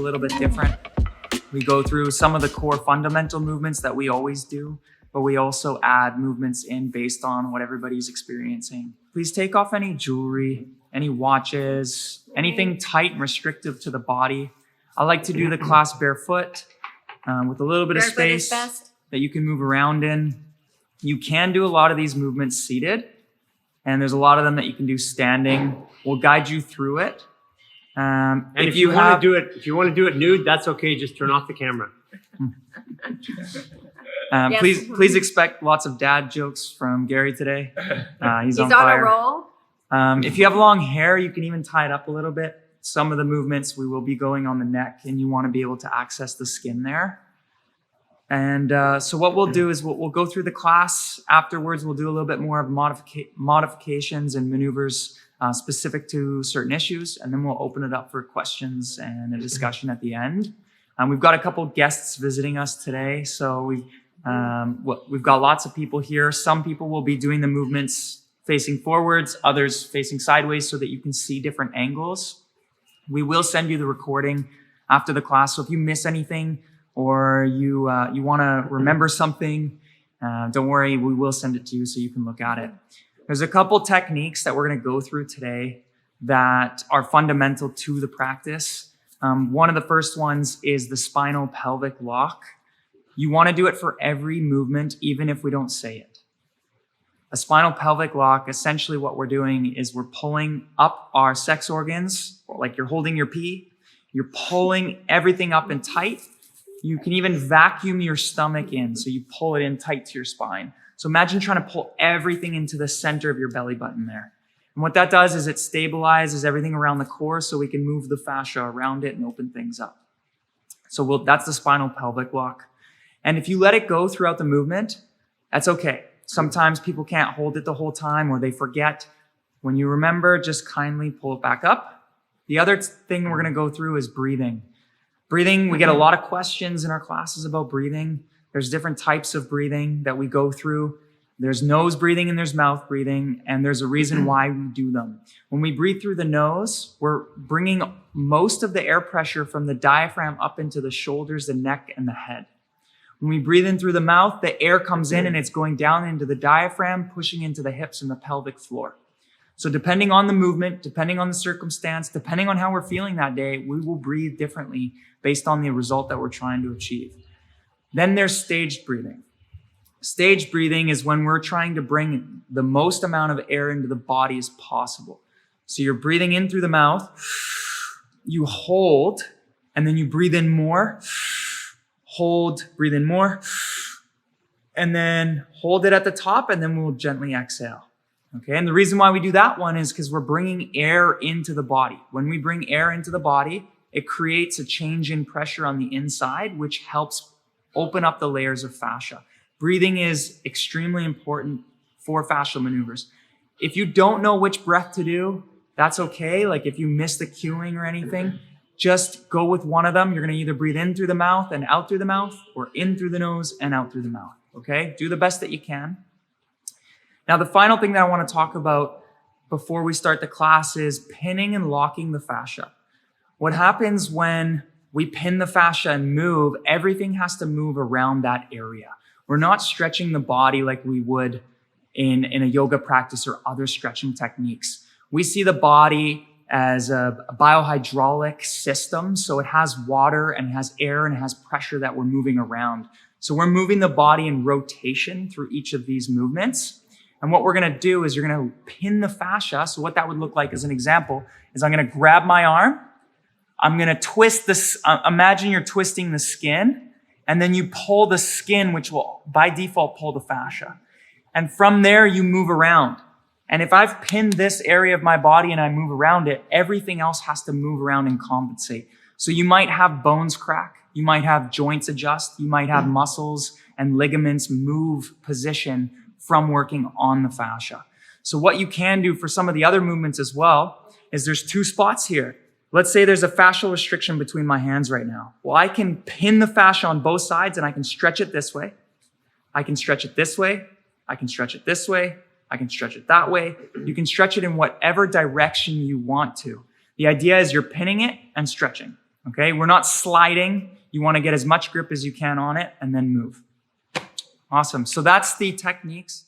little bit different. We go through some of the core fundamental movements that we always do, but we also add movements in based on what everybody's experiencing. Please take off any jewelry, any watches, anything tight and restrictive to the body. I like to do the class barefoot with a little bit of space that you can move around in. You can do a lot of these movements seated, and there's a lot of them that you can do standing. We'll guide you through it. And if you want to do it nude, that's okay. Just turn off the camera. Yes. Please expect lots of dad jokes from Gary today. He's on a fire. roll. If you have long hair, you can even tie it up a little bit. Some of the movements we will be going on the neck, and you want to be able to access the skin there. And so what we'll do is we'll go through the class. Afterwards, we'll do a little bit more of modifications and maneuvers specific to certain issues, and then we'll open it up for questions and a discussion at the end. We've got a couple guests visiting us today, so we've got lots of people here. Some people will be doing the movements facing forwards, others facing sideways, so that you can see different angles. We will send you the recording after the class, so if you miss anything or you want to remember something, don't worry, we will send it to you so you can look at it. There's a couple techniques that we're going to go through today that are fundamental to the practice. One of the first ones is the spinal-pelvic lock. You want to do it for every movement, even if we don't say it. A spinal-pelvic lock, essentially what we're doing is we're pulling up our sex organs, like you're holding your pee. You're pulling everything up and tight. You can even vacuum your stomach in, so you pull it in tight to your spine. So imagine trying to pull everything into the center of your belly button there. And what that does is it stabilizes everything around the core so we can move the fascia around it and open things up. So that's the spinal pelvic lock. And if you let it go throughout the movement, that's okay. Sometimes people can't hold it the whole time or they forget. When you remember, just kindly pull it back up. The other thing we're going to go through is breathing. Breathing, we get a lot of questions in our classes about breathing. There's different types of breathing that we go through. There's nose breathing and there's mouth breathing, and there's a reason why we do them. When we breathe through the nose, we're bringing most of the air pressure from the diaphragm up into the shoulders, the neck, and the head. When we breathe in through the mouth, the air comes in and it's going down into the diaphragm, pushing into the hips and the pelvic floor. So depending on the movement, depending on the circumstance, depending on how we're feeling that day, we will breathe differently based on the result that we're trying to achieve. Then there's staged breathing. Staged breathing is when we're trying to bring the most amount of air into the body as possible. So you're breathing in through the mouth, you hold, and then you breathe in more, hold, breathe in more, and then hold it at the top, and then we'll gently exhale. Okay, and the reason why we do that one is because we're bringing air into the body. When we bring air into the body, it creates a change in pressure on the inside, which helps open up the layers of fascia. Breathing is extremely important for fascial maneuvers. If you don't know which breath to do, that's okay. Like if you miss the cueing or anything, just go with one of them. You're going to either breathe in through the mouth and out through the mouth, or in through the nose and out through the mouth. Okay? Do the best that you can. Now, the final thing that I want to talk about before we start the class is pinning and locking the fascia. What happens when we pin the fascia and move, everything has to move around that area. We're not stretching the body like we would in a yoga practice or other stretching techniques. We see the body as a biohydraulic system. So it has water and it has air and it has pressure that we're moving around. So we're moving the body in rotation through each of these movements. And what we're going to do is you're going to pin the fascia. So what that would look like as an example is I'm going to grab my arm. I'm going to twist this. Imagine you're twisting the skin, and then you pull the skin, which will by default pull the fascia. And from there, you move around. And if I've pinned this area of my body and I move around it, everything else has to move around and compensate. So you might have bones crack. You might have joints adjust. You might have muscles and ligaments move position from working on the fascia. So what you can do for some of the other movements as well is there's two spots here. Let's say there's a fascial restriction between my hands right now. Well, I can pin the fascia on both sides and I can stretch it this way. I can stretch it this way. I can stretch it this way. I can stretch it that way. You can stretch it in whatever direction you want to. The idea is you're pinning it and stretching. Okay, we're not sliding. You want to get as much grip as you can on it and then move. Awesome. So that's the techniques.